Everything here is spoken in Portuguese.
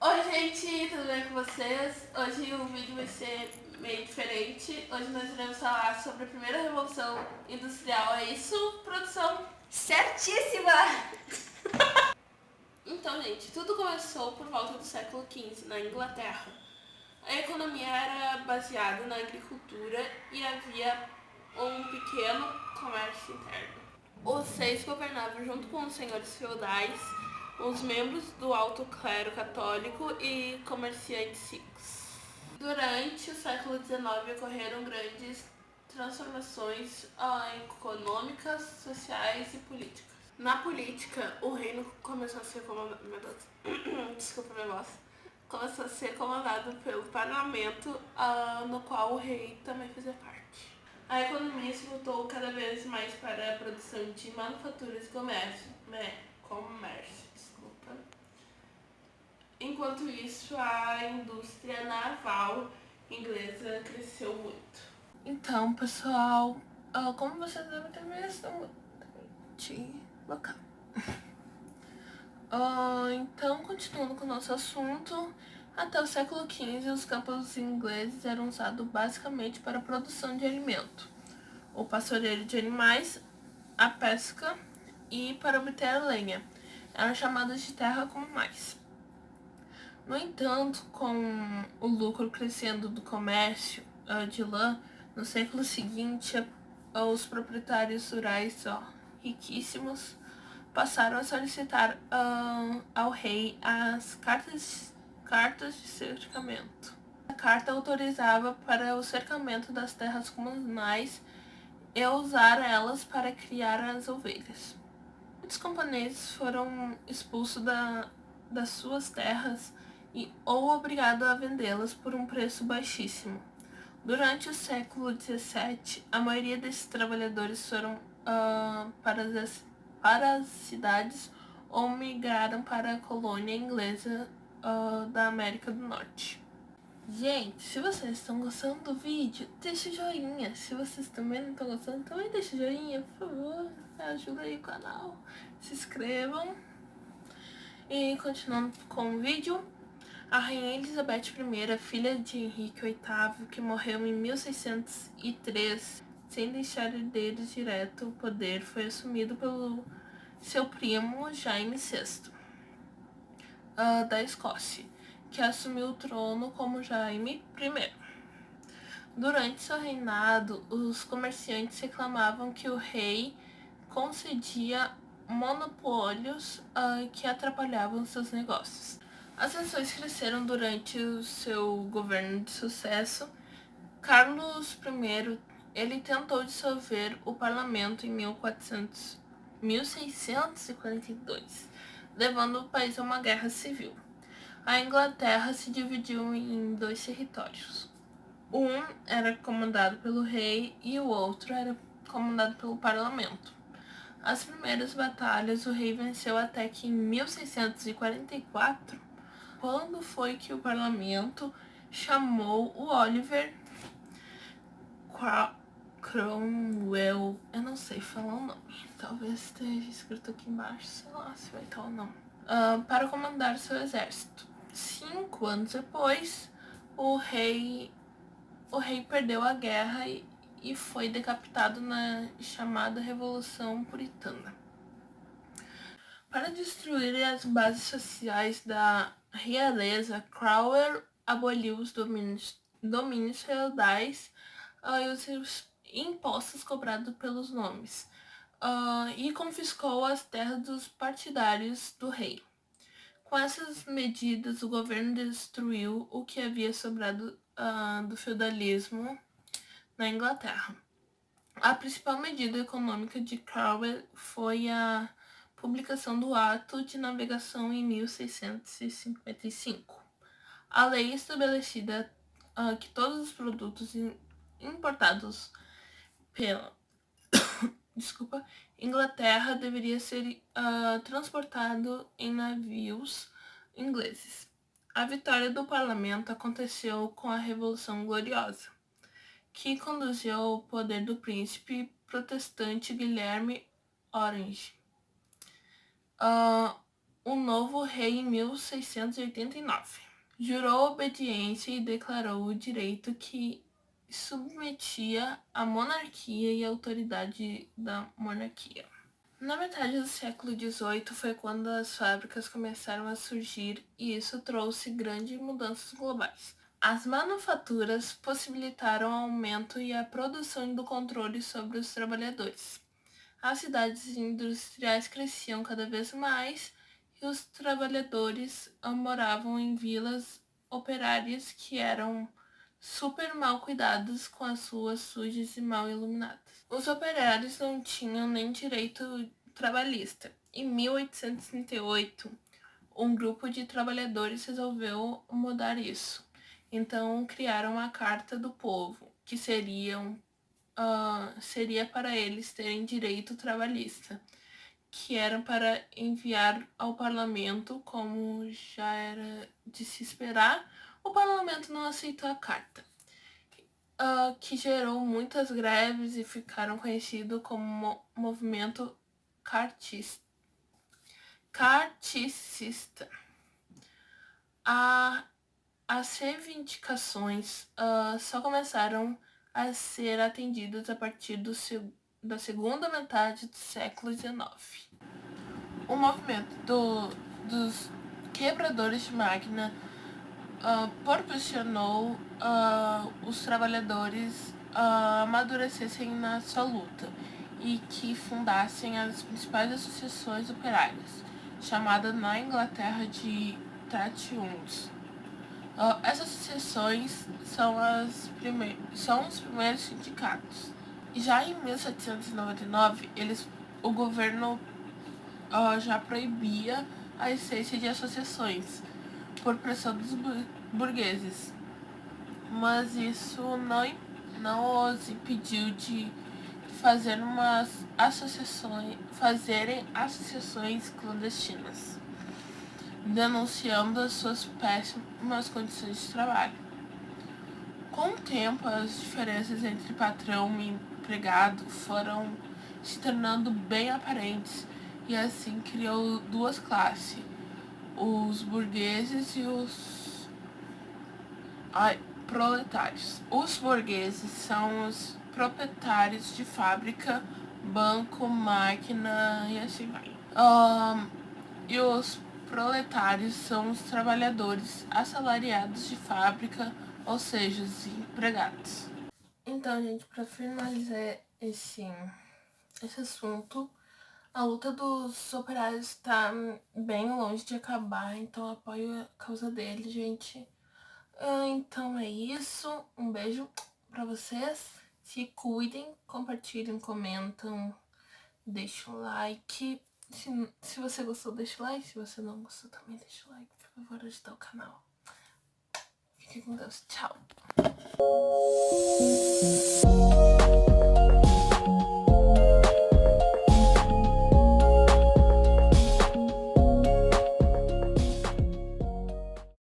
Oi gente, tudo bem com vocês? Hoje o vídeo vai ser meio diferente. Hoje nós iremos falar sobre a primeira revolução industrial. É isso, produção? Certíssima! Então, gente, tudo começou por volta do século XV, na Inglaterra. A economia era baseada na agricultura e havia um pequeno comércio interno. Os reis governavam junto com os senhores feudais, os membros do alto clero católico e comerciantes ricos. Durante o século XIX ocorreram grandes transformações econômicas, sociais e políticas. Na política, o reino começou a ser comandado. Desculpa minha voz. Começou a ser comandado pelo parlamento, no qual o rei também fazia parte. A economia se voltou cada vez mais para a produção de manufaturas e comércio, desculpa. Enquanto isso, a indústria naval inglesa cresceu muito. Então, pessoal, como vocês devem ter visto, local. Então, continuando com o nosso assunto, até o século XV, os campos ingleses eram usados basicamente para a produção de alimento, o pastoreio de animais, a pesca e para obter a lenha. Eram chamadas de terra como mais. No entanto, com o lucro crescendo do comércio de lã, no século seguinte, os proprietários rurais riquíssimos passaram a solicitar ao rei as cartas de cercamento. A carta autorizava para o cercamento das terras comunais e usar elas para criar as ovelhas. Muitos camponeses foram expulsos das suas terras ou obrigados a vendê-las por um preço baixíssimo. Durante o século XVII, a maioria desses trabalhadores foram para as cidades ou migraram para a colônia inglesa da América do Norte. Gente, se vocês estão gostando do vídeo, deixa o joinha. Se vocês também não estão gostando, também deixa o joinha, por favor. Ajuda aí o canal. Se inscrevam. E continuando com o vídeo, a Rainha Elizabeth I, filha de Henrique VIII, que morreu em 1603, sem deixar herdeiros direto, o poder foi assumido pelo seu primo Jaime VI, da Escócia, que assumiu o trono como Jaime I. Durante seu reinado, os comerciantes reclamavam que o rei concedia monopólios que atrapalhavam seus negócios. As tensões cresceram durante o seu governo de sucesso. Carlos I, ele tentou dissolver o parlamento em 1642, levando o país a uma guerra civil. A Inglaterra se dividiu em dois territórios. Um era comandado pelo rei e o outro era comandado pelo parlamento. As primeiras batalhas o rei venceu até que em 1644, quando foi que o parlamento chamou o Oliver Cromwell, eu não sei falar o nome, talvez esteja escrito aqui embaixo, sei lá se vai estar ou não, para comandar seu exército. 5 anos depois, o rei perdeu a guerra e foi decapitado na chamada Revolução Puritana. Para destruir as bases sociais da realeza, Cromwell aboliu os domínios feudais e os impostos cobrados pelos nomes, e confiscou as terras dos partidários do rei. Com essas medidas, o governo destruiu o que havia sobrado do feudalismo na Inglaterra. A principal medida econômica de Cromwell foi a publicação do Ato de Navegação em 1655. A lei estabelecida que todos os produtos importados pela Inglaterra deveria ser transportado em navios ingleses. A vitória do parlamento aconteceu com a Revolução Gloriosa, que conduziu ao poder do príncipe protestante Guilherme Orange. um novo rei em 1689. Jurou obediência e declarou o direito que submetia a monarquia e a autoridade da monarquia. Na metade do século XVIII foi quando as fábricas começaram a surgir e isso trouxe grandes mudanças globais. As manufaturas possibilitaram o aumento e a produção do controle sobre os trabalhadores. As cidades industriais cresciam cada vez mais e os trabalhadores moravam em vilas operárias que eram super mal cuidadas, com as ruas sujas e mal iluminadas. Os operários não tinham nem direito trabalhista. Em 1838, um grupo de trabalhadores resolveu mudar isso. Então criaram a Carta do Povo, que seria para eles terem direito trabalhista, que era para enviar ao parlamento, como já era de se esperar. O parlamento não aceitou a carta, que gerou muitas greves e ficaram conhecidos como movimento carticista. As reivindicações só começaram a ser atendidas a partir da segunda metade do século XIX. O movimento dos quebradores de máquina proporcionou os trabalhadores amadurecessem na sua luta e que fundassem as principais associações operárias, chamada na Inglaterra de Trade Unions. Essas associações são os primeiros sindicatos. Já em 1799, o governo já proibia a existência de associações por pressão dos burgueses, mas isso não os impediu de fazerem associações clandestinas, denunciando as suas péssimas condições de trabalho. Com o tempo, as diferenças entre patrão e empregado foram se tornando bem aparentes e assim criou duas classes, os burgueses e os proletários. Os burgueses são os proprietários de fábrica, banco, máquina e assim vai. E os proletários são os trabalhadores assalariados de fábrica, ou seja, os empregados. Então, gente, para finalizar esse assunto, a luta dos operários está bem longe de acabar, então apoio a causa dele, gente. Então é isso, um beijo para vocês, se cuidem, compartilhem, comentam, deixem um like. Se você gostou, deixa o like. Se você não gostou, também deixa o like. Por favor, ajudar o canal. Fique com Deus. Tchau.